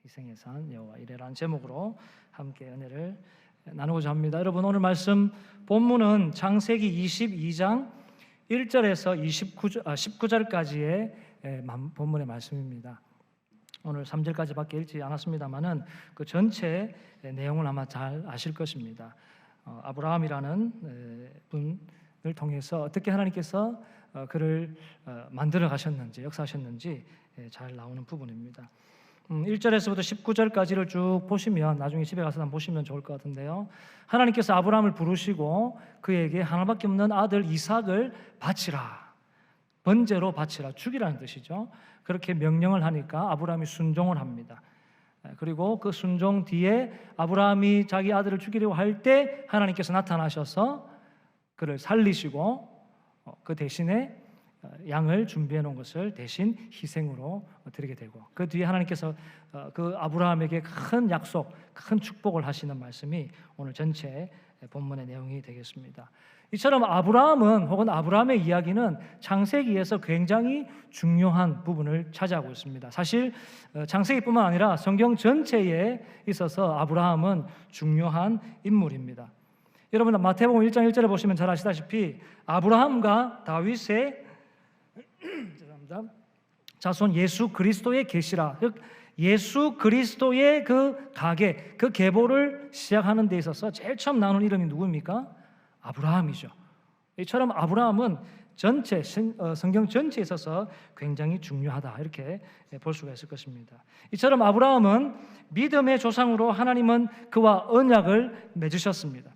희생의 산 여호와 이레라는 제목으로 함께 은혜를 나누고자 합니다. 여러분, 오늘 말씀 본문은 창세기 22장 1절에서 19절까지의 본문의 말씀입니다. 오늘 3절까지밖에 읽지 않았습니다만은 그 전체 내용을 아마 잘 아실 것입니다. 아브라함이라는 분을 통해서 어떻게 하나님께서 그를 만들어 가셨는지, 역사하셨는지 잘 나오는 부분입니다. 1절에서부터 19절까지를 쭉 보시면, 나중에 집에 가서 한번 보시면 좋을 것 같은데요, 하나님께서 아브라함을 부르시고 그에게 하나밖에 없는 아들 이삭을 바치라, 번제로 바치라, 죽이라는 뜻이죠. 그렇게 명령을 하니까 아브라함이 순종을 합니다. 그리고 그 순종 뒤에 아브라함이 자기 아들을 죽이려고 할 때 하나님께서 나타나셔서 그를 살리시고 그 대신에 양을 준비해 놓은 것을 대신 희생으로 드리게 되고, 그 뒤에 하나님께서 그 아브라함에게 큰 약속, 큰 축복을 하시는 말씀이 오늘 전체 본문의 내용이 되겠습니다. 이처럼 아브라함은, 혹은 아브라함의 이야기는 창세기에서 굉장히 중요한 부분을 차지하고 있습니다. 사실 창세기뿐만 아니라 성경 전체에 있어서 아브라함은 중요한 인물입니다. 여러분, 마태복음 1장 1절에 보시면 잘 아시다시피 아브라함과 다윗의 자손 예수 그리스도의 계시라, 즉 예수 그리스도의 그 가계, 그 계보를 시작하는 데 있어서 제일 처음 나오는 이름이 누구입니까? 아브라함이죠. 이처럼 아브라함은 전체 성경 전체에 있어서 굉장히 중요하다, 이렇게 볼 수가 있을 것입니다. 이처럼 아브라함은 믿음의 조상으로 하나님은 그와 언약을 맺으셨습니다.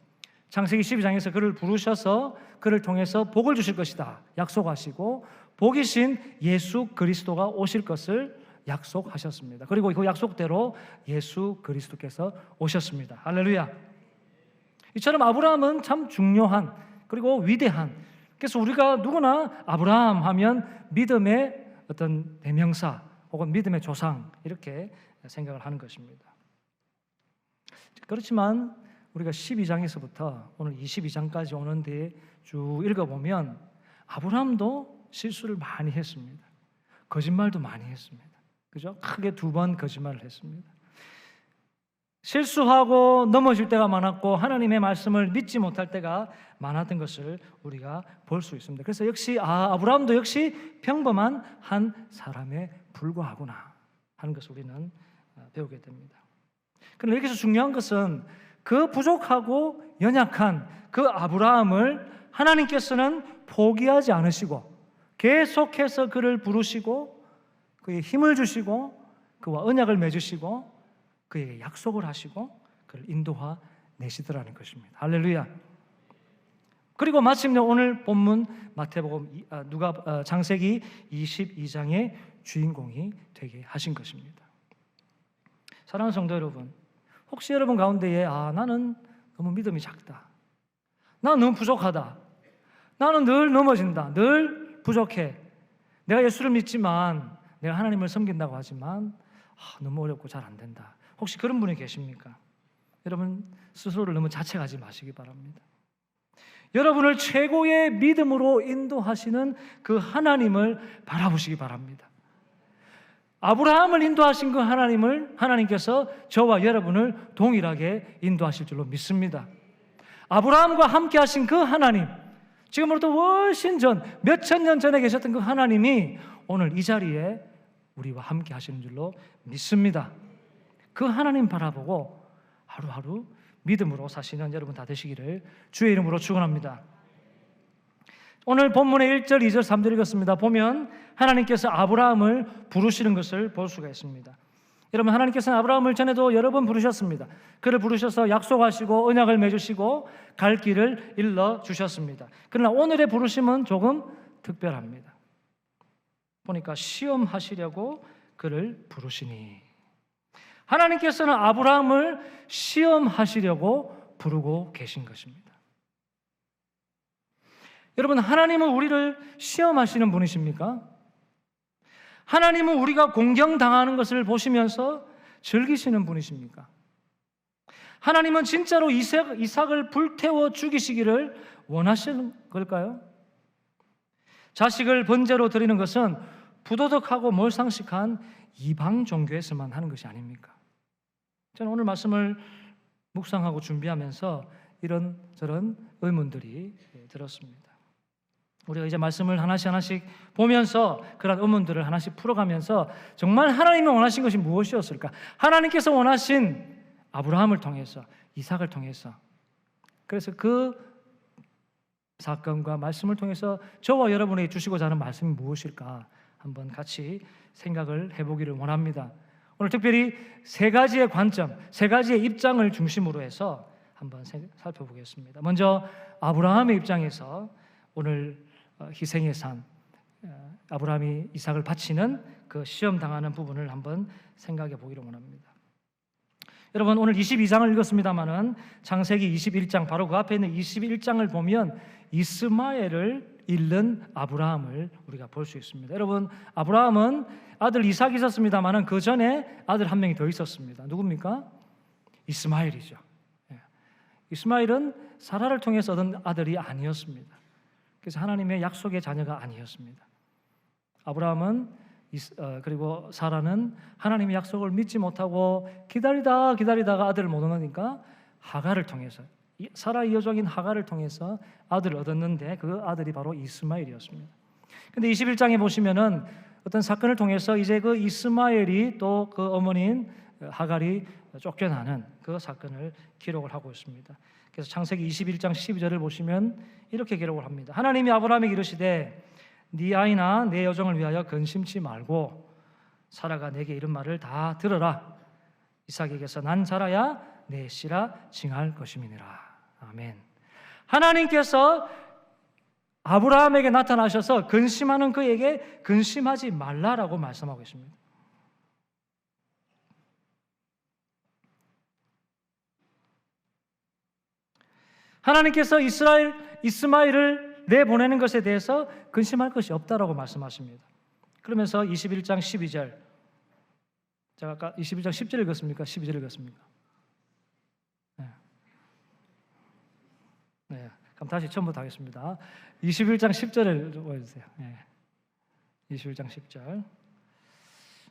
창세기 12장에서 그를 부르셔서 그를 통해서 복을 주실 것이다 약속하시고, 복이신 예수 그리스도가 오실 것을 약속하셨습니다. 그리고 그 약속대로 예수 그리스도께서 오셨습니다. 할렐루야. 이처럼 아브라함은 참 중요한, 그리고 위대한, 그래서 우리가 누구나 아브라함 하면 믿음의 어떤 대명사 혹은 믿음의 조상, 이렇게 생각을 하는 것입니다. 그렇지만 우리가 12장에서부터 오늘 22장까지 오는 데에 쭉 읽어보면 아브라함도 실수를 많이 했습니다. 거짓말도 많이 했습니다. 그죠? 크게 2번 거짓말을 했습니다. 실수하고 넘어질 때가 많았고 하나님의 말씀을 믿지 못할 때가 많았던 것을 우리가 볼 수 있습니다. 그래서 역시 아브라함도 역시 평범한 한 사람에 불과하구나 하는 것을 우리는 배우게 됩니다. 그런데 여기서 중요한 것은 그 부족하고 연약한 그 아브라함을 하나님께서는 포기하지 않으시고 계속해서 그를 부르시고 그에게 힘을 주시고 그와 언약을 맺으시고 그에게 약속을 하시고 그를 인도하내시더라는 것입니다. 할렐루야. 그리고 마침내 오늘 본문 마태복음 창세기 22장의 주인공이 되게 하신 것입니다. 사랑하는 성도 여러분, 혹시 여러분 가운데에 나는 너무 믿음이 작다, 나는 너무 부족하다, 나는 늘 넘어진다, 늘 부족해, 내가 예수를 믿지만 내가 하나님을 섬긴다고 하지만 너무 어렵고 잘 안 된다, 혹시 그런 분이 계십니까? 여러분 스스로를 너무 자책하지 마시기 바랍니다. 여러분을 최고의 믿음으로 인도하시는 그 하나님을 바라보시기 바랍니다. 아브라함을 인도하신 그 하나님을 하나님께서 저와 여러분을 동일하게 인도하실 줄로 믿습니다. 아브라함과 함께 하신 그 하나님, 지금으로부터 훨씬 전, 몇천 년 전에 계셨던 그 하나님이 오늘 이 자리에 우리와 함께 하시는 줄로 믿습니다. 그 하나님 바라보고 하루하루 믿음으로 사시는 여러분 다 되시기를 주의 이름으로 축원합니다. 오늘 본문의 1절, 2절, 3절 읽었습니다. 보면 하나님께서 아브라함을 부르시는 것을 볼 수가 있습니다. 여러분, 하나님께서는 아브라함을 전에도 여러 번 부르셨습니다. 그를 부르셔서 약속하시고 언약을 맺으시고 갈 길을 일러주셨습니다. 그러나 오늘의 부르심은 조금 특별합니다. 보니까 시험하시려고 그를 부르시니, 하나님께서는 아브라함을 시험하시려고 부르고 계신 것입니다. 여러분, 하나님은 우리를 시험하시는 분이십니까? 하나님은 우리가 공경당하는 것을 보시면서 즐기시는 분이십니까? 하나님은 진짜로 이삭을 불태워 죽이시기를 원하시는 걸까요? 자식을 번제로 드리는 것은 부도덕하고 몰상식한 이방 종교에서만 하는 것이 아닙니까? 저는 오늘 말씀을 묵상하고 준비하면서 이런저런 의문들이 들었습니다. 우리가 이제 말씀을 하나씩 보면서 그런 의문들을 하나씩 풀어가면서 정말 하나님이 원하신 것이 무엇이었을까? 하나님께서 원하신 아브라함을 통해서, 이삭을 통해서, 그래서 그 사건과 말씀을 통해서 저와 여러분에게 주시고자 하는 말씀이 무엇일까? 한번 같이 생각을 해보기를 원합니다. 오늘 특별히 세 가지의 관점, 세 가지의 입장을 중심으로 해서 한번 살펴보겠습니다. 먼저 아브라함의 입장에서 오늘 희생의 산, 아브라함이 이삭을 바치는 그 시험 당하는 부분을 한번 생각해 보기를 원합니다. 여러분, 오늘 22장을 읽었습니다마는 창세기 21장, 바로 그 앞에 있는 21장을 보면 이스마엘을 잃는 아브라함을 우리가 볼 수 있습니다. 여러분, 아브라함은 아들 이삭이 있었습니다마는 그 전에 아들 한 명이 더 있었습니다. 누굽니까? 이스마엘이죠. 이스마엘은 사라를 통해서 얻은 아들이 아니었습니다. 그래서 하나님의 약속의 자녀가 아니었습니다. 아브라함은 그리고 사라는 하나님의 약속을 믿지 못하고 기다리다가 아들을 못 얻으니까 하갈을 통해서, 사라의 여종인 하갈을 통해서 아들을 얻었는데 그 아들이 바로 이스마엘이었습니다. 근데 21장에 보시면은 어떤 사건을 통해서 이제 그 이스마엘이 또 그 어머니인 하갈이 쫓겨나는 그 사건을 기록을 하고 있습니다. 그래서 창세기 21장 12절을 보시면 이렇게 기록을 합니다. 하나님이 아브라함에게 이르시되 네 아이나 내 여종을 위하여 근심치 말고 사라가 내게 이른 말을 다 들어라. 이삭에게서 난 자라야 내 씨라 칭할 것임이니라. 아멘. 하나님께서 아브라함에게 나타나셔서 근심하는 그에게 근심하지 말라라고 말씀하고 있습니다. 하나님께서 이스마엘을 내보내는 것에 대해서 근심할 것이 없다라고 말씀하십니다. 그러면서 21장 12절, 제가 아까 21장 10절 읽었습니까? 12절 읽었습니까? 네. 그럼 다시 처음부터 하겠습니다. 21장 10절을 보여주세요. 21장 10절.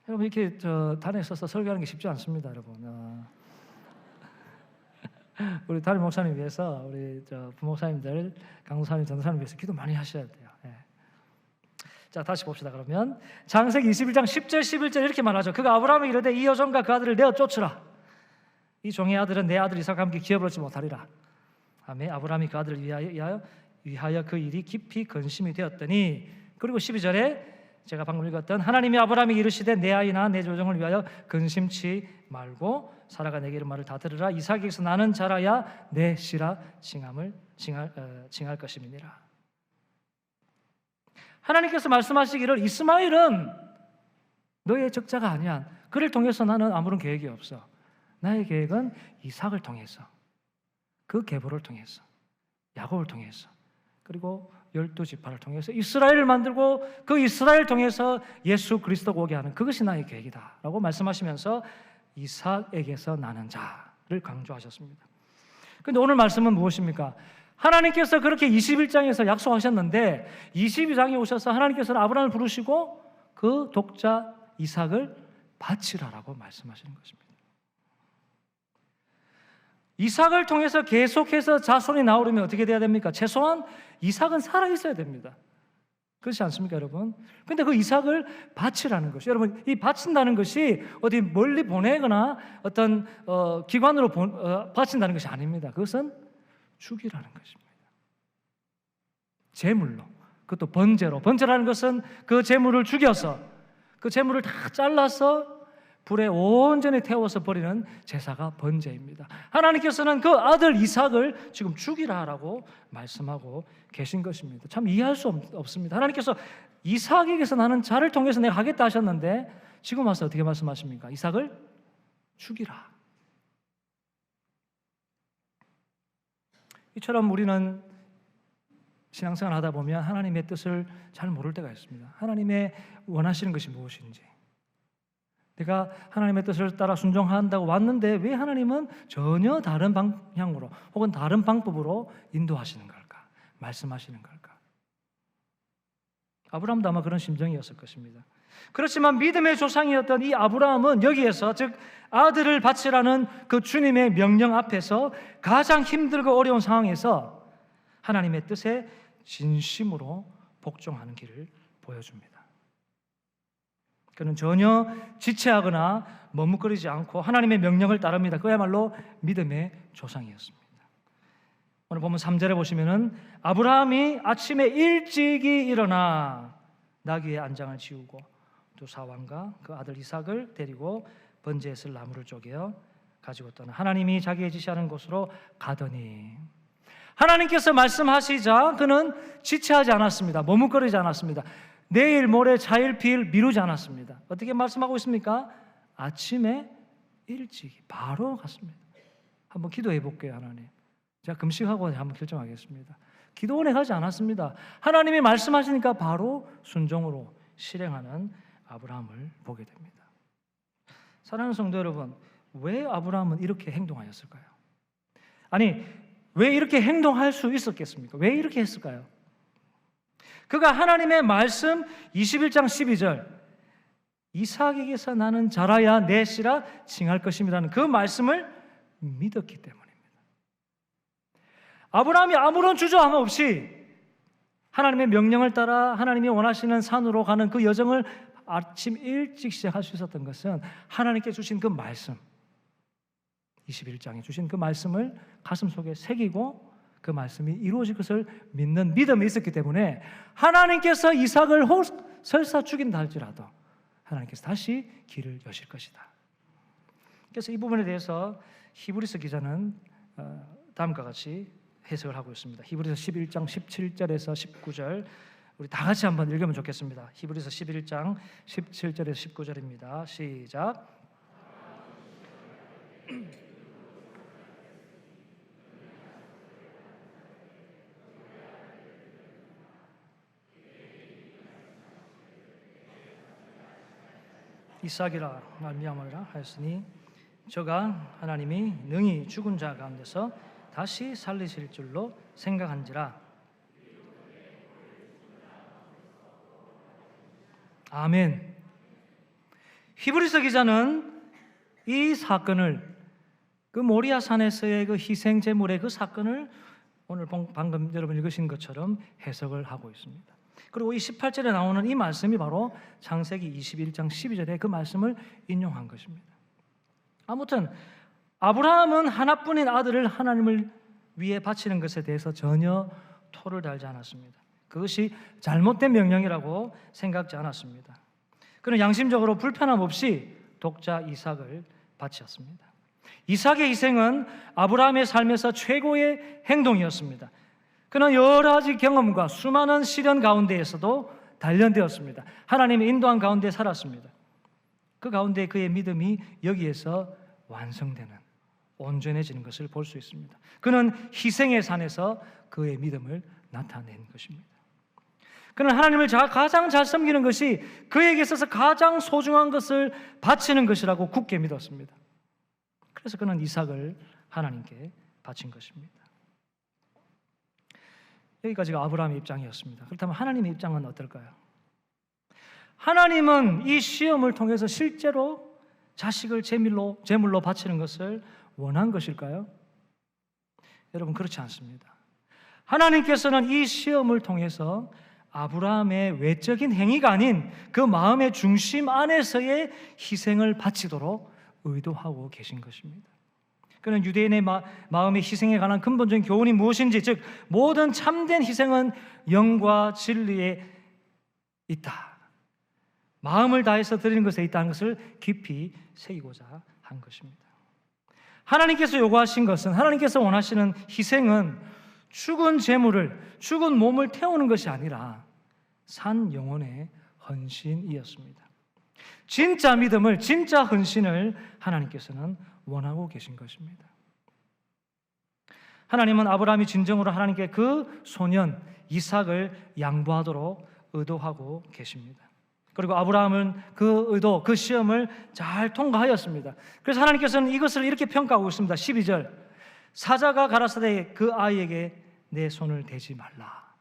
여러분, 이렇게 단에 써서 설교하는 게 쉽지 않습니다, 여러분. 우리 담임 목사님 위해서, 우리 부목사님들, 강목사님, 전도사님 위해서 기도 많이 하셔야 돼요. 자, 다시 봅시다. 그러면 창세기 21장 10절 11절 이렇게 말하죠. 그가 아브라함에게 이르되 이 여종과 그 아들을 내어 쫓으라. 이 종의 아들은 내 아들 이삭과 함께 기업을 얻지 못하리라. 아멘. 아브라함이 그 아들을 위하여 그 일이 깊이 근심이 되었더니, 그리고 12절에 제가 방금 읽었던 하나님이 아브라함에게 이르시되 내 아이나 내 조정을 위하여 근심치 말고 사라가 내게 이른 말을 다 들으라. 이삭에게서 나는 자라야 내 씨라 칭할 것임이니라. 하나님께서 말씀하시기를 이스마엘은 너의 적자가 아니야. 그를 통해서 나는 아무런 계획이 없어. 나의 계획은 이삭을 통해서, 그 계보를 통해서, 야곱을 통해서, 그리고 12지파를 통해서 이스라엘을 만들고 그 이스라엘을 통해서 예수 그리스도가 오게 하는, 그것이 나의 계획이다 라고 말씀하시면서 이삭에게서 나는 자를 강조하셨습니다. 그런데 오늘 말씀은 무엇입니까? 하나님께서 그렇게 21장에서 약속하셨는데 22장에 오셔서 하나님께서는 아브라함을 부르시고 그 독자 이삭을 바치라라고 말씀하시는 것입니다. 이삭을 통해서 계속해서 자손이 나오려면 어떻게 돼야 됩니까? 최소한 이삭은 살아있어야 됩니다. 그렇지 않습니까, 여러분? 근데 그 이삭을 바치라는 것이, 여러분, 이 바친다는 것이 어디 멀리 보내거나 어떤 기관으로 바친다는 것이 아닙니다. 그것은 죽이라는 것입니다. 제물로, 그것도 번제로. 번제라는 것은 그 제물을 죽여서, 그 제물을 다 잘라서 불에 온전히 태워서 버리는 제사가 번제입니다. 하나님께서는 그 아들 이삭을 지금 죽이라라고 말씀하고 계신 것입니다. 참 이해할 수 없습니다. 하나님께서 이삭에게서 나는 자를 통해서 내가 하겠다 하셨는데 지금 와서 어떻게 말씀하십니까? 이삭을 죽이라. 이처럼 우리는 신앙생활 하다 보면 하나님의 뜻을 잘 모를 때가 있습니다. 하나님의 원하시는 것이 무엇인지, 내가 하나님의 뜻을 따라 순종한다고 왔는데 왜 하나님은 전혀 다른 방향으로 혹은 다른 방법으로 인도하시는 걸까? 말씀하시는 걸까? 아브라함도 아마 그런 심정이었을 것입니다. 그렇지만 믿음의 조상이었던 이 아브라함은 여기에서, 즉 아들을 바치라는 그 주님의 명령 앞에서 가장 힘들고 어려운 상황에서 하나님의 뜻에 진심으로 복종하는 길을 보여줍니다. 그는 전혀 지체하거나 머뭇거리지 않고 하나님의 명령을 따릅니다. 그야말로 믿음의 조상이었습니다. 오늘 보면 3절에 보시면은 아브라함이 아침에 일찍이 일어나 나귀의 안장을 지우고 두 사환과 그 아들 이삭을 데리고 번제에 쓸 나무를 쪼개어 가지고 떠나 하나님이 자기의 지시하는 곳으로 가더니, 하나님께서 말씀하시자 그는 지체하지 않았습니다. 머뭇거리지 않았습니다. 내일 모레 차일 피일 미루지 않았습니다. 어떻게 말씀하고 있습니까? 아침에 일찍 바로 갔습니다. 한번 기도해 볼게요. 하나님, 제가 금식하고 한번 결정하겠습니다. 기도원에 가지 않았습니다. 하나님이 말씀하시니까 바로 순종으로 실행하는 아브라함을 보게 됩니다. 사랑하는 성도 여러분, 왜 아브라함은 이렇게 행동하였을까요? 아니, 왜 이렇게 행동할 수 있었겠습니까? 왜 이렇게 했을까요? 그가 하나님의 말씀 21장 12절 이삭에게서 나는 자라야 내 씨라 칭할 것임이라는 그 말씀을 믿었기 때문입니다. 아브라함이 아무런 주저함 없이 하나님의 명령을 따라 하나님이 원하시는 산으로 가는 그 여정을 아침 일찍 시작할 수 있었던 것은 하나님께 주신 그 말씀, 21장에 주신 그 말씀을 가슴 속에 새기고 그 말씀이 이루어질 것을 믿는 믿음이 있었기 때문에 하나님께서 이삭을 설사 죽인다 할지라도 하나님께서 다시 길을 여실 것이다. 그래서 이 부분에 대해서 히브리서 기자는 다음과 같이 해석을 하고 있습니다. 히브리서 11장 17절에서 19절 우리 다 같이 한번 읽으면 좋겠습니다. 히브리서 11장 17절에서 19절입니다. 시작. 이삭이라 말미암으라 하였으니 저가 하나님이 능히 죽은 자 가운데서 다시 살리실 줄로 생각한지라. 아멘. 히브리서 기자는 이 사건을, 그 모리아 산에서의 그 희생 제물의 그 사건을 오늘 방금 여러분 읽으신 것처럼 해석을 하고 있습니다. 그리고 이 18절에 나오는 이 말씀이 바로 창세기 21장 12절의 그 말씀을 인용한 것입니다. 아무튼 아브라함은 하나뿐인 아들을 하나님을 위해 바치는 것에 대해서 전혀 토를 달지 않았습니다. 그것이 잘못된 명령이라고 생각지 않았습니다. 그는 양심적으로 불편함 없이 독자 이삭을 바치었습니다. 이삭의 희생은 아브라함의 삶에서 최고의 행동이었습니다. 그는 여러 가지 경험과 수많은 시련 가운데에서도 단련되었습니다. 하나님의 인도한 가운데 살았습니다. 그 가운데 그의 믿음이 여기에서 완성되는, 온전해지는 것을 볼 수 있습니다. 그는 희생의 산에서 그의 믿음을 나타낸 것입니다. 그는 하나님을 가장 잘 섬기는 것이 그에게 있어서 가장 소중한 것을 바치는 것이라고 굳게 믿었습니다. 그래서 그는 이삭을 하나님께 바친 것입니다. 여기까지가 아브라함의 입장이었습니다. 그렇다면 하나님의 입장은 어떨까요? 하나님은 이 시험을 통해서 실제로 자식을 제물로 바치는 것을 원한 것일까요? 여러분, 그렇지 않습니다. 하나님께서는 이 시험을 통해서 아브라함의 외적인 행위가 아닌 그 마음의 중심 안에서의 희생을 바치도록 의도하고 계신 것입니다. 그는 유대인의 마음의 희생에 관한 근본적인 교훈이 무엇인지, 즉 모든 참된 희생은 영과 진리에 있다, 마음을 다해서 드리는 것에 있다는 것을 깊이 새기고자 한 것입니다. 하나님께서 요구하신 것은, 하나님께서 원하시는 희생은 죽은 재물을, 죽은 몸을 태우는 것이 아니라 산 영혼의 헌신이었습니다. 진짜 믿음을, 진짜 헌신을 하나님께서는 원하고 계신 것입니다. 하나님은 아브라함이 진정으로 하나님께 그 소년 이삭을 양보하도록 의도하고 계십니다. 그리고 아브라함은 그 의도, 그 시험을 잘 통과하였습니다. 그래서 하나님께서는 이것을 이렇게 평가하고 있습니다. 12절, 사자가 가라사대 그 아이에게 내 손을 대지 말라.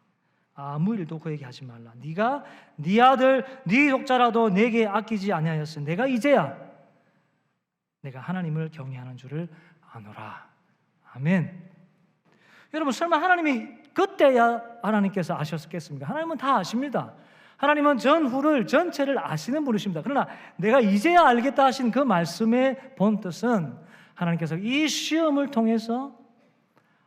아무 일도 그에게 하지 말라. 네가 네 아들 네 독자라도 내게 아끼지 아니하였으니 내가 이제야 내가 하나님을 경외하는 줄을 아노라. 아멘. 여러분, 설마 하나님이 그때야 하나님께서 아셨겠습니까? 하나님은 다 아십니다. 하나님은 전후를 전체를 아시는 분이십니다. 그러나 내가 이제야 알겠다 하신 그 말씀의 본뜻은 하나님께서 이 시험을 통해서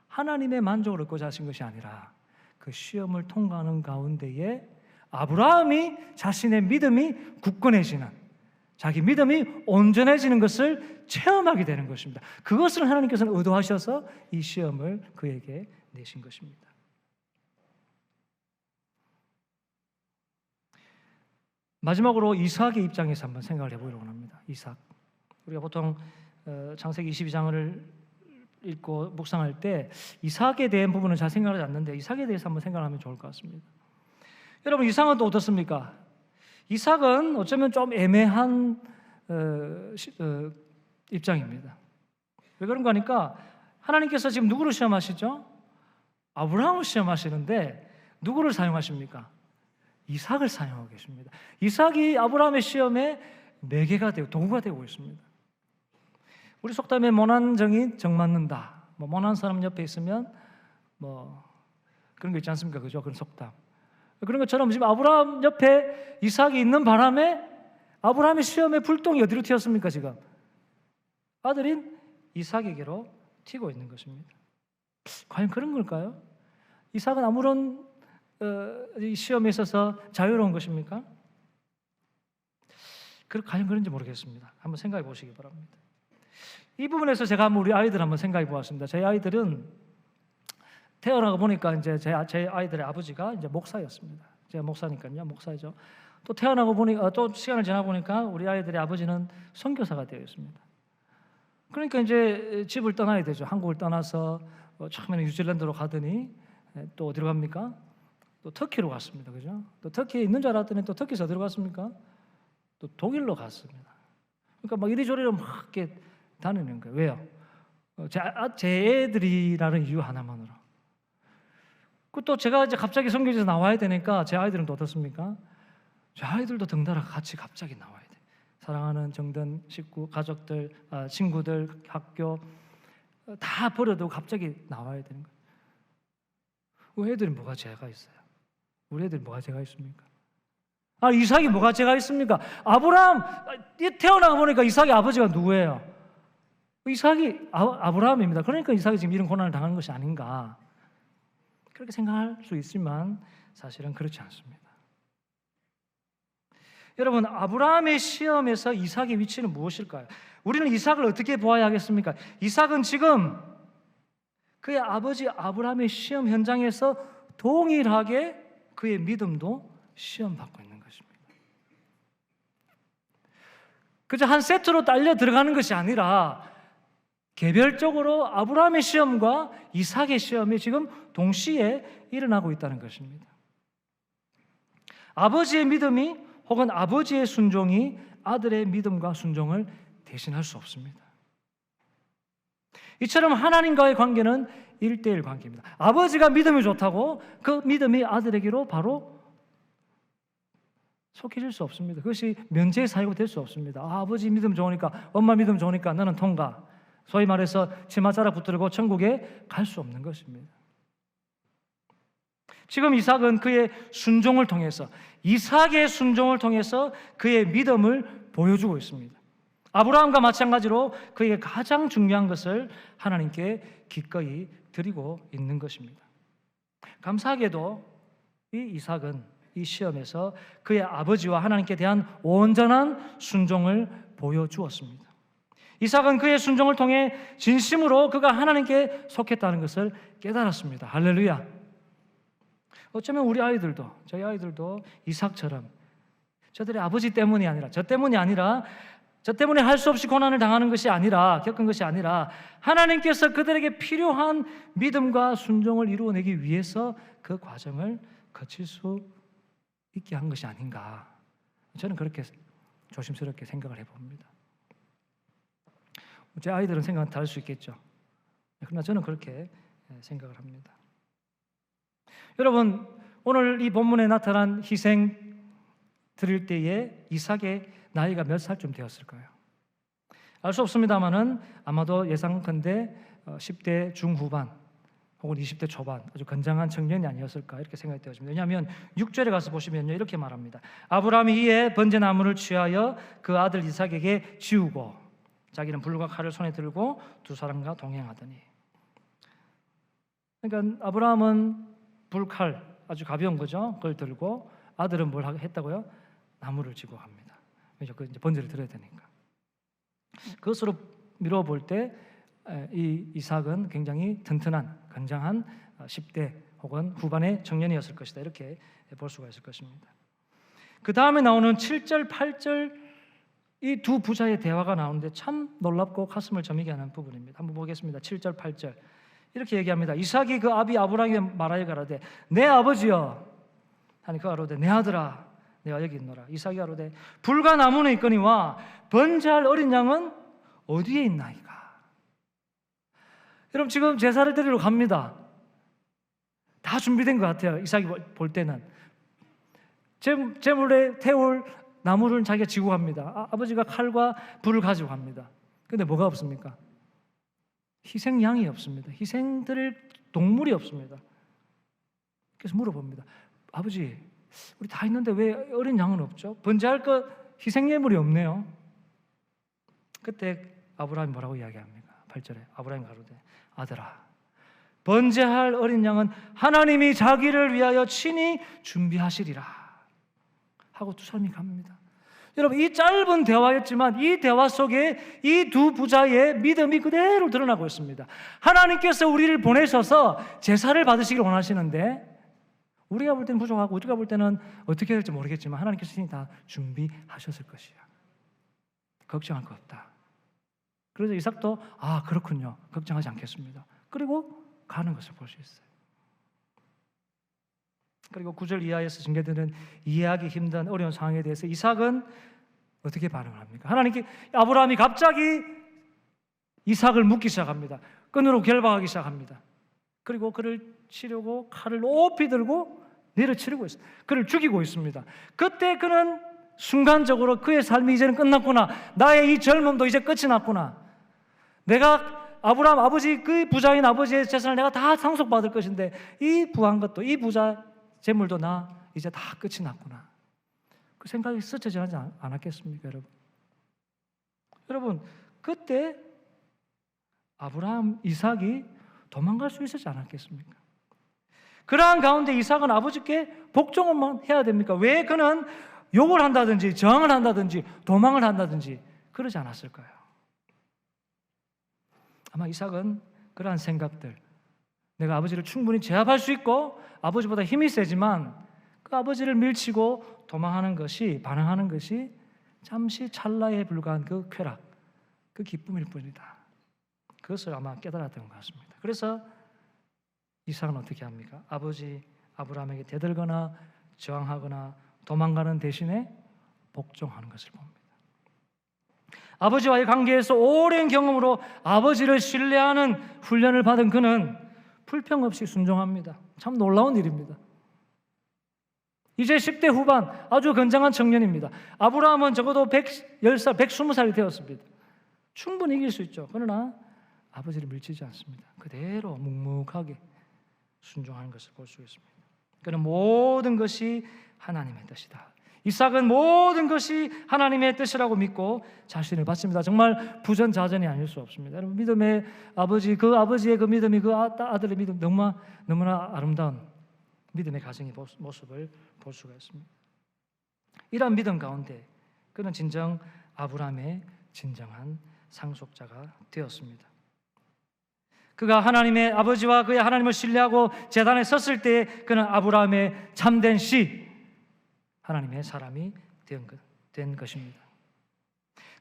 하나님의 만족을 얻고자 하신 것이 아니라 그 시험을 통과하는 가운데에 아브라함이 자신의 믿음이 굳건해지는, 자기 믿음이 온전해지는 것을 체험하게 되는 것입니다. 그것을 하나님께서는 의도하셔서 이 시험을 그에게 내신 것입니다. 마지막으로 이삭의 입장에서 한번 생각을 해보려고 합니다. 이삭. 우리가 보통 창세기 22장을 읽고 묵상할 때 이삭에 대한 부분은 잘 생각하지 않는데 이삭에 대해서 한번 생각하면 좋을 것 같습니다. 여러분, 이삭은 또 어떻습니까? 이삭은 어쩌면 좀 애매한 입장입니다. 왜 그런가 하니까 하나님께서 지금 누구를 시험하시죠? 아브라함을 시험하시는데 누구를 사용하십니까? 이삭을 사용하고 계십니다. 이삭이 아브라함의 시험에 매개가 되고 도구가 되고 있습니다. 우리 속담에 모난 정이 정 맞는다. 모난 사람 옆에 있으면 그런 거 있지 않습니까? 그죠? 그런 속담. 그런 것처럼 지금 아브라함 옆에 이삭이 있는 바람에 아브라함의 시험의 불똥이 어디로 튀었습니까? 지금 아들인 이삭에게로 튀고 있는 것입니다. 과연 그런 걸까요? 이삭은 아무런 이 시험에 있어서 자유로운 것입니까? 과연 그런지 모르겠습니다. 한번 생각해 보시기 바랍니다. 이 부분에서 제가 한번 우리 아이들 한번 생각해 보았습니다. 제 아이들은 태어나고 보니까 이제 제 아이들의 아버지가 이제 목사였습니다. 제가 목사니까요, 목사이죠. 또 태어나고 보니까 또 시간을 지나 보니까 우리 아이들의 아버지는 선교사가 되어 있습니다. 그러니까 이제 집을 떠나야 되죠. 한국을 떠나서 처음에는 뉴질랜드로 가더니 또 어디로 갑니까? 또 터키로 갔습니다. 그죠? 또 터키에 있는 줄 알았더니 또 터키에서 어디로 갔습니까? 또 독일로 갔습니다. 그러니까 막 이리저리로 막 이렇게 다니는 거예요. 왜요? 제 애들이라는 이유 하나만으로. 또 제가 이제 갑자기 선교지에서 나와야 되니까 제 아이들은 또 어떻습니까? 제 아이들도 덩달아 같이 갑자기 나와야 돼. 사랑하는 정든 식구, 가족들, 친구들, 학교 다 버려두고 갑자기 나와야 되는 거예요. 우리 애들이 뭐가 죄가 있어요? 우리 애들이 뭐가 죄가 있습니까? 이삭이 뭐가 죄가 있습니까? 아브라함 태어나 보니까 이삭의 아버지가 누구예요? 이삭이 아브라함입니다. 그러니까 이삭이 지금 이런 고난을 당하는 것이 아닌가, 그렇게 생각할 수 있지만 사실은 그렇지 않습니다. 여러분, 아브라함의 시험에서 이삭의 위치는 무엇일까요? 우리는 이삭을 어떻게 보아야 하겠습니까? 이삭은 지금 그의 아버지 아브라함의 시험 현장에서 동일하게 그의 믿음도 시험받고 있는 것입니다. 그저 한 세트로 딸려 들어가는 것이 아니라 개별적으로 아브라함의 시험과 이삭의 시험이 지금 동시에 일어나고 있다는 것입니다. 아버지의 믿음이 혹은 아버지의 순종이 아들의 믿음과 순종을 대신할 수 없습니다. 이처럼 하나님과의 관계는 1대1 관계입니다. 아버지가 믿음이 좋다고 그 믿음이 아들에게로 바로 속해질 수 없습니다. 그것이 면제 사유가 될 수 없습니다. 아버지 믿음 좋으니까, 엄마 믿음 좋으니까 나는 통과. 소위 말해서 치맛자락 붙들고 천국에 갈 수 없는 것입니다. 지금 이삭은 그의 순종을 통해서, 이삭의 순종을 통해서 그의 믿음을 보여주고 있습니다. 아브라함과 마찬가지로 그에게 가장 중요한 것을 하나님께 기꺼이 드리고 있는 것입니다. 감사하게도 이 이삭은 이 시험에서 그의 아버지와 하나님께 대한 온전한 순종을 보여주었습니다. 이삭은 그의 순종을 통해 진심으로 그가 하나님께 속했다는 것을 깨달았습니다. 할렐루야. 어쩌면 우리 아이들도, 저희 아이들도 이삭처럼 저들의 아버지 때문이 아니라, 저 때문에 할 수 없이 고난을 당하는 것이 아니라, 겪은 것이 아니라 하나님께서 그들에게 필요한 믿음과 순종을 이루어내기 위해서 그 과정을 거칠 수 있게 한 것이 아닌가, 저는 그렇게 조심스럽게 생각을 해봅니다. 제 아이들은 생각은 다를 수 있겠죠. 그러나 저는 그렇게 생각을 합니다. 여러분, 오늘 이 본문에 나타난 희생 드릴 때에 이삭의 나이가 몇 살쯤 되었을까요? 알 수 없습니다만은 아마도 예상컨대 10대 중후반 혹은 20대 초반 아주 건장한 청년이 아니었을까 이렇게 생각이 되어집니다. 왜냐하면 6절에 가서 보시면요 이렇게 말합니다. 아브라함이 이에 번제나무를 취하여 그 아들 이삭에게 지우고 자기는 불과 칼을 손에 들고 두 사람과 동행하더니. 그러니까 아브라함은 불칼 아주 가벼운 거죠. 그걸 들고 아들은 뭘 했다고요? 나무를 지고 갑니다. 왜죠? 그 이제 번제를 드려야 되니까. 그것으로 미루어 볼 때 이 이삭은 굉장히 튼튼한 건장한 10대 혹은 후반의 청년이었을 것이다. 이렇게 볼 수가 있을 것입니다. 그 다음에 나오는 7절, 8절 이 두 부자의 대화가 나오는데 참 놀랍고 가슴을 저미게 하는 부분입니다. 한번 보겠습니다. 7절, 8절 이렇게 얘기합니다. 이삭이 그 아비 아브라함에게 말하여 가로되 내 아버지여 하니 그가 가로되 내 아들아 내가 여기 있노라. 이삭이 가로되 불과 나무는 있거니와 번제할 어린 양은 어디에 있나이까? 여러분 지금 제사를 드리러 갑니다. 다 준비된 것 같아요. 이삭이 볼 때는 제물에 태울 나무를 자기가 지고 갑니다. 아버지가 칼과 불을 가지고 갑니다. 그런데 뭐가 없습니까? 희생양이 없습니다. 희생 드릴 동물이 없습니다. 그래서 물어봅니다. 아버지 우리 다 있는데 왜 어린 양은 없죠? 번제할 것 희생예물이 없네요. 그때 아브라함이 뭐라고 이야기합니까? 8절에 아브라함이 가로되 아들아 번제할 어린 양은 하나님이 자기를 위하여 친히 준비하시리라 하고 두 사람이 갑니다. 여러분 이 짧은 대화였지만 이 대화 속에 이 두 부자의 믿음이 그대로 드러나고 있습니다. 하나님께서 우리를 보내셔서 제사를 받으시길 원하시는데 우리가 볼 때는 부족하고 우리가 볼 때는 어떻게 될지 모르겠지만 하나님께서 친히 다 준비하셨을 것이야. 걱정할 거 없다. 그래서 이삭도 그렇군요. 걱정하지 않겠습니다. 그리고 가는 것을 볼 수 있어요. 그리고 9절 이하에서 전개되는 이해하기 힘든 어려운 상황에 대해서 이삭은 어떻게 반응을 합니까? 아브라함이 갑자기 이삭을 묻기 시작합니다. 끈으로 결박하기 시작합니다. 그리고 그를 치려고 칼을 높이 들고 내려치려고 있어요. 그를 죽이고 있습니다. 그때 그는 순간적으로 그의 삶이 이제는 끝났구나. 나의 이 젊음도 이제 끝이 났구나. 내가 아브라함 아버지 그 부자인 아버지의 재산을 내가 다 상속받을 것인데 이 부한 것도 이 부자 재물도 나 이제 다 끝이 났구나. 그 생각이 스쳐지지 않았겠습니까, 여러분? 여러분 그때 아브라함 이삭이 도망갈 수 있었지 않았겠습니까? 그러한 가운데 이삭은 아버지께 복종만 해야 됩니까? 왜 그는 욕을 한다든지 저항을 한다든지 도망을 한다든지 그러지 않았을까요? 아마 이삭은 그러한 생각들, 내가 아버지를 충분히 제압할 수 있고 아버지보다 힘이 세지만 그 아버지를 밀치고 도망하는 것이, 반항하는 것이 잠시 찰나에 불과한 그 쾌락, 그 기쁨일 뿐이다. 그것을 아마 깨달았던 것 같습니다. 그래서 이삭은 어떻게 합니까? 아버지 아브라함에게 대들거나 저항하거나 도망가는 대신에 복종하는 것을 봅니다. 아버지와의 관계에서 오랜 경험으로 아버지를 신뢰하는 훈련을 받은 그는 불평 없이 순종합니다. 참 놀라운 일입니다. 이제 10대 후반 아주 건장한 청년입니다. 아브라함은 적어도 110살, 120살이 되었습니다. 충분히 이길 수 있죠. 그러나 아버지를 밀치지 않습니다. 그대로 묵묵하게 순종하는 것을 볼 수 있습니다. 그는 모든 것이 하나님의 뜻이다. 이삭은 모든 것이 하나님의 뜻이라고 믿고 자신을 바칩니다. 정말 부전자전이 아닐 수 없습니다. 여러분 믿음의 아버지, 그 아버지의 그 믿음이 그 아들의 믿음 너무나 아름다운 믿음의 가정의 모습을 볼 수가 있습니다. 이러한 믿음 가운데 그는 진정 아브라함의 진정한 상속자가 되었습니다. 그가 하나님의 아버지와 그의 하나님을 신뢰하고 제단에 섰을 때 그는 아브라함의 참된 씨, 하나님의 사람이 된 것입니다.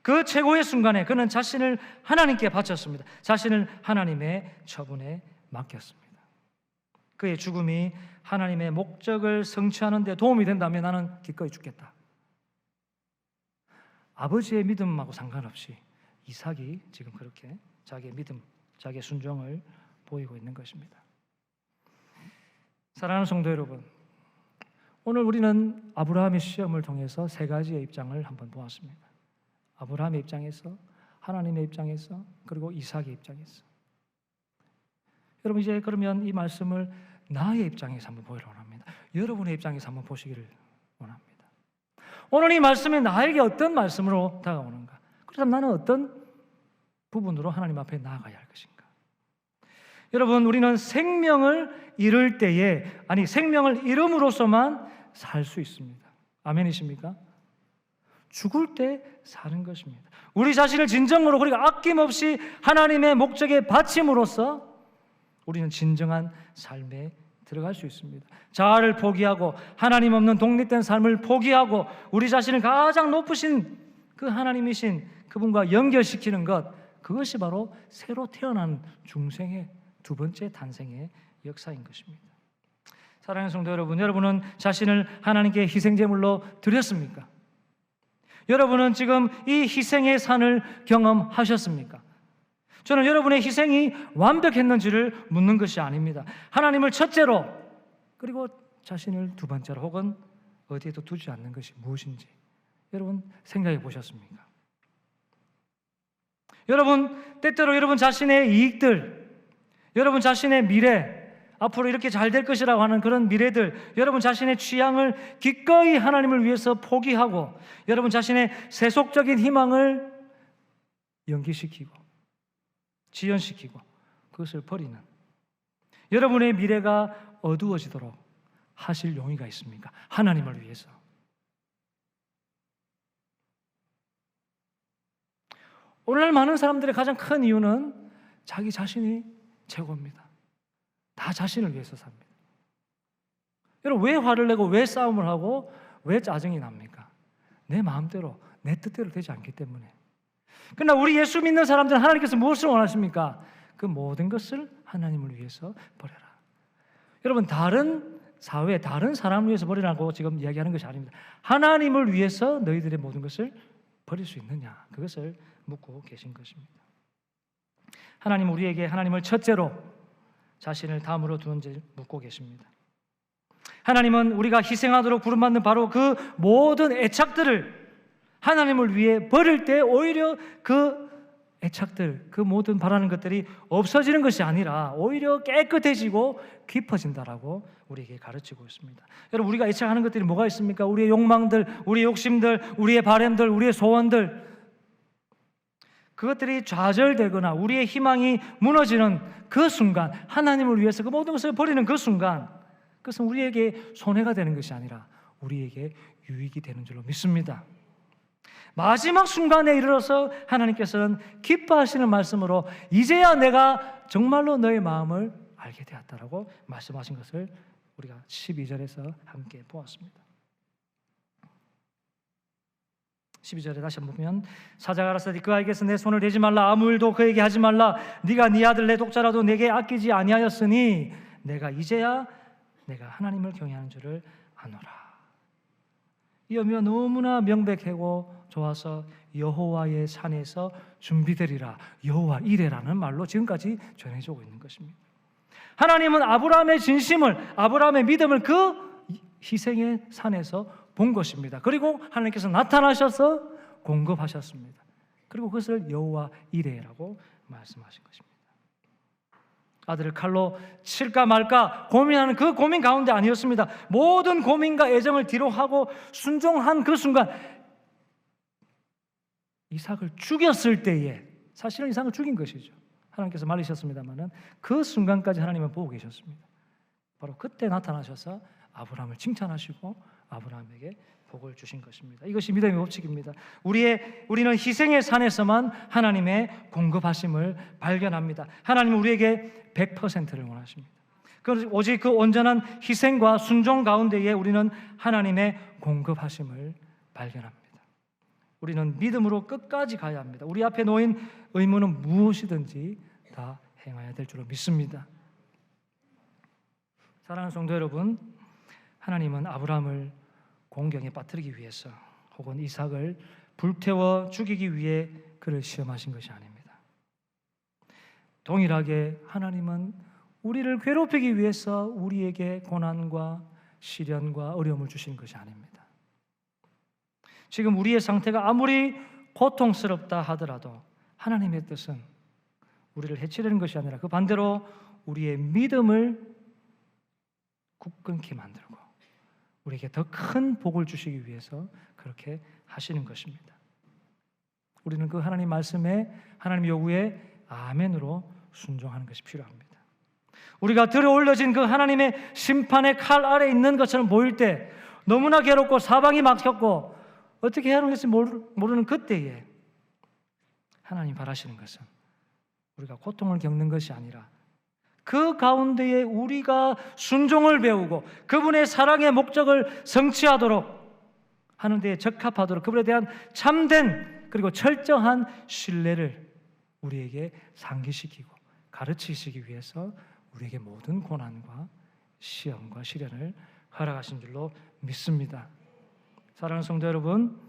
그 최고의 순간에 그는 자신을 하나님께 바쳤습니다. 자신을 하나님의 처분에 맡겼습니다. 그의 죽음이 하나님의 목적을 성취하는 데 도움이 된다면 나는 기꺼이 죽겠다. 아버지의 믿음하고 상관없이 이삭이 지금 그렇게 자기의 믿음, 자기의 순종을 보이고 있는 것입니다. 사랑하는 성도 여러분, 오늘 우리는 아브라함의 시험을 통해서 세 가지의 입장을 한번 보았습니다. 아브라함의 입장에서, 하나님의 입장에서, 그리고 이삭의 입장에서. 여러분 이제 그러면 이 말씀을 나의 입장에서 한번 보기를 원합니다. 여러분의 입장에서 한번 보시기를 원합니다. 오늘 이 말씀이 나에게 어떤 말씀으로 다가오는가? 그렇다면 나는 어떤 부분으로 하나님 앞에 나아가야 할 것인가? 여러분 우리는 생명을 잃을 때에, 아니 생명을 잃음으로써만 살 수 있습니다. 아멘이십니까? 죽을 때 사는 것입니다. 우리 자신을 진정으로 우리가 아낌없이 하나님의 목적에 바침으로써 우리는 진정한 삶에 들어갈 수 있습니다. 자아를 포기하고 하나님 없는 독립된 삶을 포기하고 우리 자신을 가장 높으신 그 하나님이신 그분과 연결시키는 것, 그것이 바로 새로 태어난 중생의 두 번째 탄생의 역사인 것입니다. 사랑하는 성도 여러분, 여러분은 자신을 하나님께 희생제물로 드렸습니까? 여러분은 지금 이 희생의 산을 경험하셨습니까? 저는 여러분의 희생이 완벽했는지를 묻는 것이 아닙니다. 하나님을 첫째로, 그리고 자신을 두 번째로, 혹은 어디에도 두지 않는 것이 무엇인지 여러분 생각해 보셨습니까? 여러분 때때로 여러분 자신의 이익들, 여러분 자신의 미래, 앞으로 이렇게 잘 될 것이라고 하는 그런 미래들, 여러분 자신의 취향을 기꺼이 하나님을 위해서 포기하고 여러분 자신의 세속적인 희망을 연기시키고 지연시키고 그것을 버리는 여러분의 미래가 어두워지도록 하실 용의가 있습니까? 하나님을 위해서. 오늘날 많은 사람들의 가장 큰 이유는 자기 자신이 최고입니다. 다 자신을 위해서 삽니다. 여러분 왜 화를 내고 왜 싸움을 하고 왜 짜증이 납니까? 내 마음대로 내 뜻대로 되지 않기 때문에. 그러나 우리 예수 믿는 사람들은 하나님께서 무엇을 원하십니까? 그 모든 것을 하나님을 위해서 버려라. 여러분 다른 사회, 다른 사람을 위해서 버리라고 지금 이야기하는 것이 아닙니다. 하나님을 위해서 너희들의 모든 것을 버릴 수 있느냐, 그것을 묻고 계신 것입니다. 하나님 우리에게 하나님을 첫째로 자신을 다음으로 두는지 묻고 계십니다. 하나님은 우리가 희생하도록 부름받는 바로 그 모든 애착들을 하나님을 위해 버릴 때 오히려 그 애착들, 그 모든 바라는 것들이 없어지는 것이 아니라 오히려 깨끗해지고 깊어진다라고 우리에게 가르치고 있습니다. 여러분 우리가 애착하는 것들이 뭐가 있습니까? 우리의 욕망들, 우리의 욕심들, 우리의 바램들, 우리의 소원들, 그것들이 좌절되거나 우리의 희망이 무너지는 그 순간, 하나님을 위해서 그 모든 것을 버리는 그 순간, 그것은 우리에게 손해가 되는 것이 아니라 우리에게 유익이 되는 줄로 믿습니다. 마지막 순간에 이르러서 하나님께서는 기뻐하시는 말씀으로 이제야 내가 정말로 너의 마음을 알게 되었다라고 말씀하신 것을 우리가 12절에서 함께 보았습니다. 12절에 다시 한번 보면 사자가 가라사대 그 아이에게서 내 손을 대지 말라, 아무 일도 그에게 하지 말라. 네가 네 아들 내 독자라도 내게 아끼지 아니하였으니 내가 이제야 내가 하나님을 경외하는 줄을 아노라. 이 의미가 너무나 명백하고 좋아서 여호와의 산에서 준비되리라, 여호와 이레라는 말로 지금까지 전해져 오고 있는 것입니다. 하나님은 아브라함의 진심을, 아브라함의 믿음을 그 희생의 산에서 본 것입니다. 그리고 하나님께서 나타나셔서 공급하셨습니다. 그리고 그것을 여호와 이레라고 말씀하신 것입니다. 아들을 칼로 칠까 말까 고민하는 그 고민 가운데 아니었습니다. 모든 고민과 애정을 뒤로 하고 순종한 그 순간, 이삭을 죽였을 때에, 사실은 이삭을 죽인 것이죠. 하나님께서 말리셨습니다마는 그 순간까지 하나님은 보고 계셨습니다. 바로 그때 나타나셔서 아브라함을 칭찬하시고 아브라함에게 복을 주신 것입니다. 이것이 믿음의 법칙입니다. 우리는 희생의 산에서만 하나님의 공급하심을 발견합니다. 하나님은 우리에게 100%를 원하십니다. 오직 그 온전한 희생과 순종 가운데에 우리는 하나님의 공급하심을 발견합니다. 우리는 믿음으로 끝까지 가야 합니다. 우리 앞에 놓인 의무는 무엇이든지 다 행해야 될 줄로 믿습니다. 사랑하는 성도 여러분, 하나님은 아브라함을 공경에 빠뜨리기 위해서 혹은 이삭을 불태워 죽이기 위해 그를 시험하신 것이 아닙니다. 동일하게 하나님은 우리를 괴롭히기 위해서 우리에게 고난과 시련과 어려움을 주시는 것이 아닙니다. 지금 우리의 상태가 아무리 고통스럽다 하더라도 하나님의 뜻은 우리를 해치려는 것이 아니라 그 반대로 우리의 믿음을 굳건케 만들고 우리에게 더 큰 복을 주시기 위해서 그렇게 하시는 것입니다. 우리는 그 하나님 말씀에, 하나님 요구에 아멘으로 순종하는 것이 필요합니다. 우리가 들어 올려진 그 하나님의 심판의 칼 아래 있는 것처럼 보일 때 너무나 괴롭고 사방이 막혔고 어떻게 해야 하는지 모르는 그때에 하나님 바라시는 것은 우리가 고통을 겪는 것이 아니라 그 가운데에 우리가 순종을 배우고 그분의 사랑의 목적을 성취하도록 하는 데에 적합하도록 그분에 대한 참된 그리고 철저한 신뢰를 우리에게 상기시키고 가르치시기 위해서 우리에게 모든 고난과 시험과 시련을 허락하신 줄로 믿습니다. 사랑하는 성도 여러분,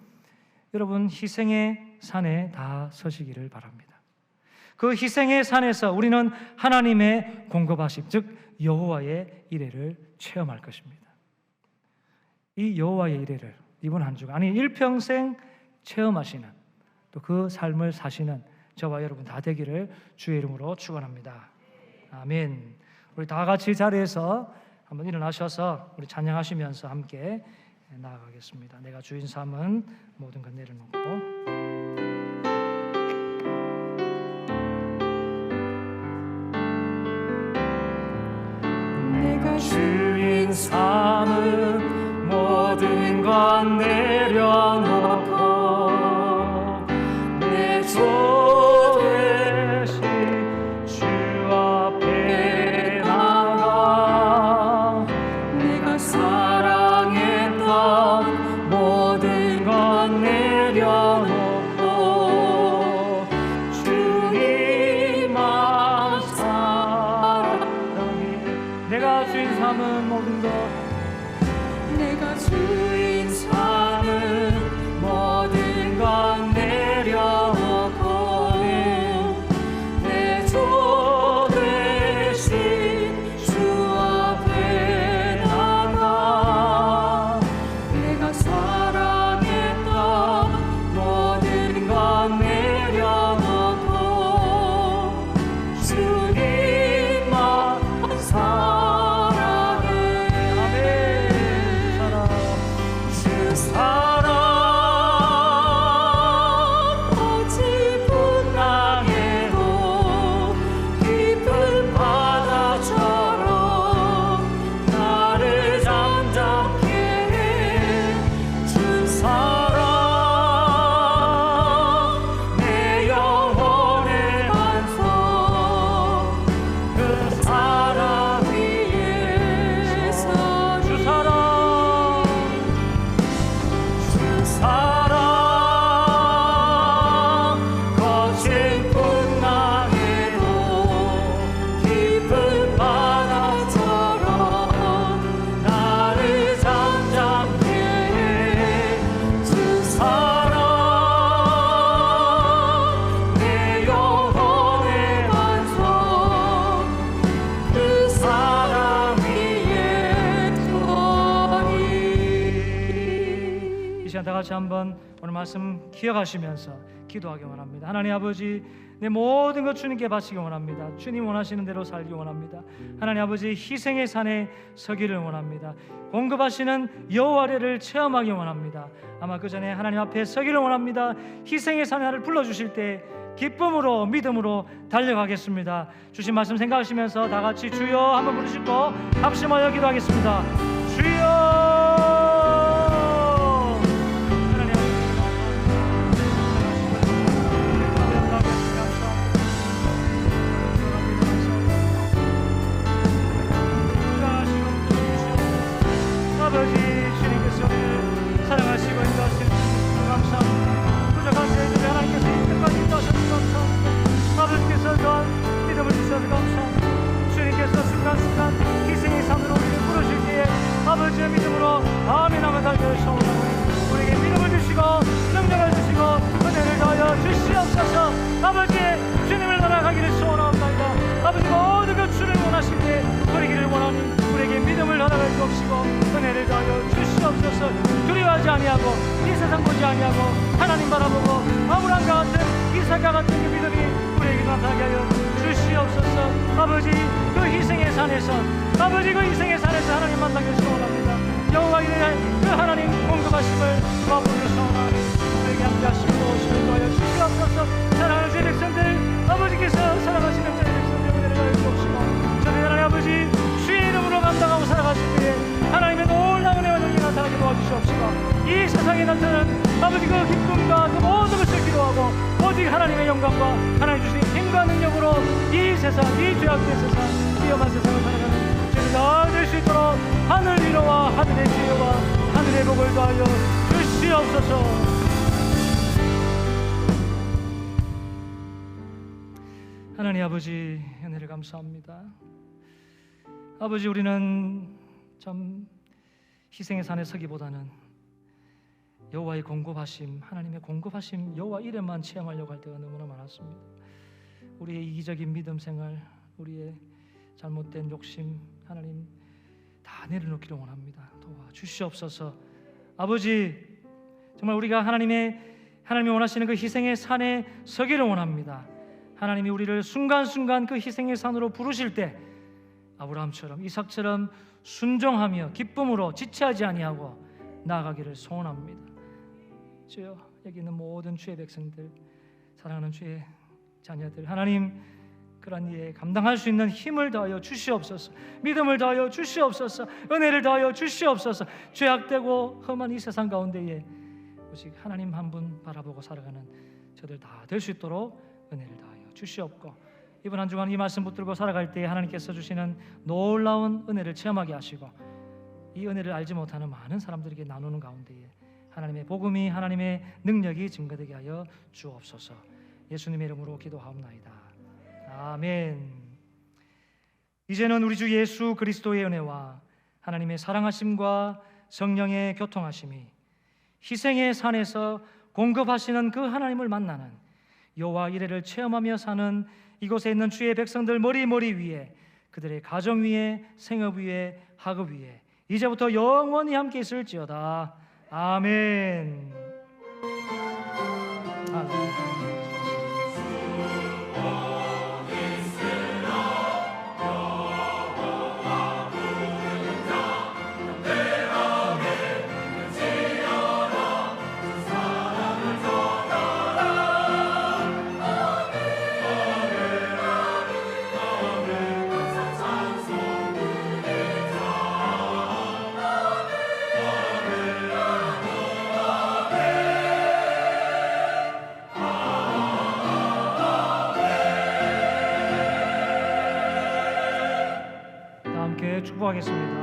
희생의 산에 다 서시기를 바랍니다. 그 희생의 산에서 우리는 하나님의 공급하심, 즉 여호와의 이레를 체험할 것입니다. 이 여호와의 이레를 이번 한 주간, 아니 일평생 체험하시는 또 그 삶을 사시는 저와 여러분 다 되기를 주의 이름으로 축원합니다. 아멘. 우리 다 같이 자리에서 한번 일어나셔서 우리 찬양하시면서 함께 나아가겠습니다. 내가 주인 삼은 모든 것 내려놓고 주인 삼은 모든 것 내려놓고 내 주 되신 주 앞에 나가 내가 사랑했던 모든 것 내려놓고 주님만 사랑해. 내가 주인 삼은 모든 것 내가 주인 삼은 모든 것 내려놓고 내 주 되신 주 앞에 나가 내가 사랑했던 모든 것 내려놓고 주님만 사랑해. 주 사랑 어찌 분당해도 깊은 바다처럼 나를 잠잠케 해. 주 사랑 내 영혼의 반석 그 사랑 위에서 주 사랑 거친 풍랑에도 깊은 바다처럼 나를 잠잠케 해. 주 사랑 내 영혼의 반석 그 사랑 위에 서리. 이 시간 다 같이 한번 오늘 말씀 기억하시면서 기도하기 원합니다. 하나님 아버지, 내 모든 것 주님께 바치기 원합니다. 주님 원하시는 대로 살기 원합니다. 하나님 아버지, 희생의 산에 서기를 원합니다. 공급하시는 여호와를 체험하기 원합니다. 아마 그 전에 하나님 앞에 서기를 원합니다. 희생의 산에 나를 불러주실 때 기쁨으로 믿음으로 달려가겠습니다. 주신 말씀 생각하시면서 다 같이 주여 한번 부르시고 합심하여 기도하겠습니다. 주여. 아버지, 주님께서 사랑하시고 인도하시는 감사합니다. 부족한 저희들 하나님께서 이 끝까지 인도하셔서 감사합니다. 아버지께서 또한 믿음을 주셔서 감사합니다. 주님께서 순간순간 희생의 삶으로 우리를 부르실 때에 세상 보지 아니하고 하나님 바라보고 아브라함과 같은 이삭과 같은 그 믿음이 우리에게 나타나게 하여 주시옵소서. 아버지 그 희생의 산에서 하나님 만나길 소원합니다. 여호와 이레 그 하나님 공급하심을 맛보기를 소원하니 우리에게 함께하시고 인도하여 주시옵소서. 사랑하는 주의 백성들, 아버지께서 사랑하시는 주의 백성들 은혜를 하여 주옵시고 저는 하나님 아버지 주의 이름으로 감당하고 살아가실 때에 하나님의 놀라운 은혜와 능력이 나타나게 도와주시옵시고 이 세상에 나타나는 아버지 그 기쁨과 그 모든 것을 기도하고 오직 하나님의 영광과 하나님 주신 힘과 능력으로 이 세상, 이 죄악된 세상, 위험한 세상을 살아가는 저희들 다 될 수 있도록 하늘 위로와 하늘의 지혜와 하늘의 복을 더하여 주시옵소서. 하나님 아버지 은혜를 감사합니다. 아버지 우리는 참 희생의 산에 서기보다는 여호와의 공급하심, 하나님의 공급하심, 여호와 이름만 체험하려고 할 때가 너무나 많았습니다. 우리의 이기적인 믿음 생활, 우리의 잘못된 욕심, 하나님 다 내려놓기를 원합니다. 도와주시옵소서. 아버지 정말 우리가 하나님이 원하시는 그 희생의 산에 서기를 원합니다. 하나님이 우리를 순간순간 그 희생의 산으로 부르실 때 아브라함처럼 이삭처럼 순종하며 기쁨으로 지체하지 아니하고 나아가기를 소원합니다. 주여, 여기 있는 모든 주의 백성들, 사랑하는 주의 자녀들, 하나님 그런 일에 감당할 수 있는 힘을 더하여 주시옵소서. 믿음을 더하여 주시옵소서. 은혜를 더하여 주시옵소서. 죄악되고 험한 이 세상 가운데에 오직 하나님 한 분 바라보고 살아가는 저들 다 될 수 있도록 은혜를 더하여 주시옵고 이번 한 주간 이 말씀 붙들고 살아갈 때 하나님께서 주시는 놀라운 은혜를 체험하게 하시고 이 은혜를 알지 못하는 많은 사람들에게 나누는 가운데에 하나님의 복음이, 하나님의 능력이 증거되게 하여 주옵소서. 예수님의 이름으로 기도하옵나이다. 아멘. 이제는 우리 주 예수 그리스도의 은혜와 하나님의 사랑하심과 성령의 교통하심이 희생의 산에서 공급하시는 그 하나님을 만나는 여호와 이레를 체험하며 사는 이곳에 있는 주의 백성들 머리 위에, 그들의 가정 위에, 생업 위에, 학업 위에 이제부터 영원히 함께 있을지어다. 아멘. 축복하겠습니다.